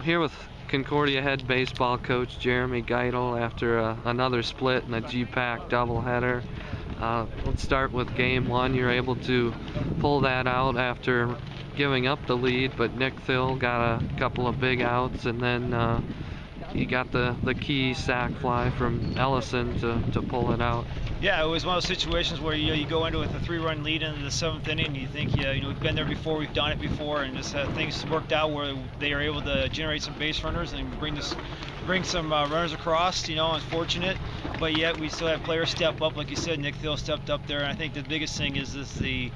here with Concordia head baseball coach Jeremy Geidel after another split in a G-Pack doubleheader. Let's start with game one. You're able to pull that out after giving up the lead, but Nick Thill got a couple of big outs, and then you got the key sac fly from Ellison to pull it out. Yeah, it was one of those situations where you go into with a 3-run lead into the 7th inning, and you think we've been there before, we've done it before, and just things worked out where they are able to generate some base runners and bring some runners across. Unfortunate, but yet we still have players step up, like you said. Nick Thill stepped up there, and I think the biggest thing is the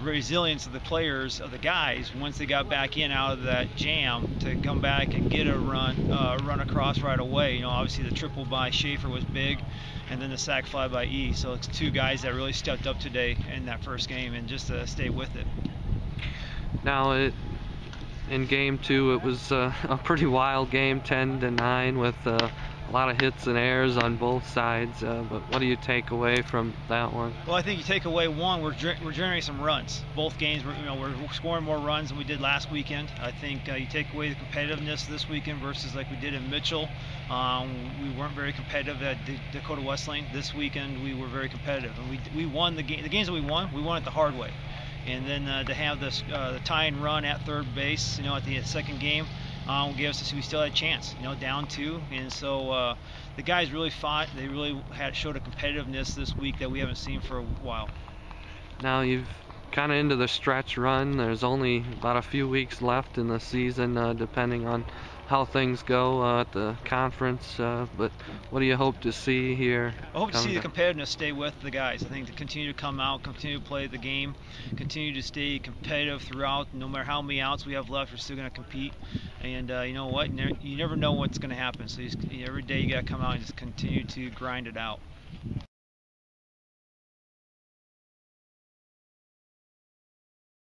resilience of the players, of the guys, once they got back in out of that jam, to come back and get a run across right away. Obviously the triple by Schaefer was big, and then the sac fly by E. So it's two guys that really stepped up today in that first game, and just to stay with it. Now in game two, it was a pretty wild game, 10-9, with a lot of hits and errors on both sides. But what do you take away from that one? Well, I think you take away one, we're generating some runs. Both games, we're scoring more runs than we did last weekend. I think you take away the competitiveness this weekend versus like we did in Mitchell. We weren't very competitive at Dakota Wesleyan. This weekend we were very competitive, and we won the games that we won it the hard way. And then to have this the tying run at third base, at the second game, gave us we still had a chance, down 2, and so the guys really fought. They really showed a competitiveness this week that we haven't seen for a while. Now you've kind of into the stretch run. There's only about a few weeks left in the season, depending on how things go at the conference, but what do you hope to see here? I hope to see the competitiveness stay with the guys. I think to continue to come out, continue to play the game, continue to stay competitive throughout. No matter how many outs we have left, we're still going to compete. And you know what? You never know what's going to happen. So every day you got to come out and just continue to grind it out.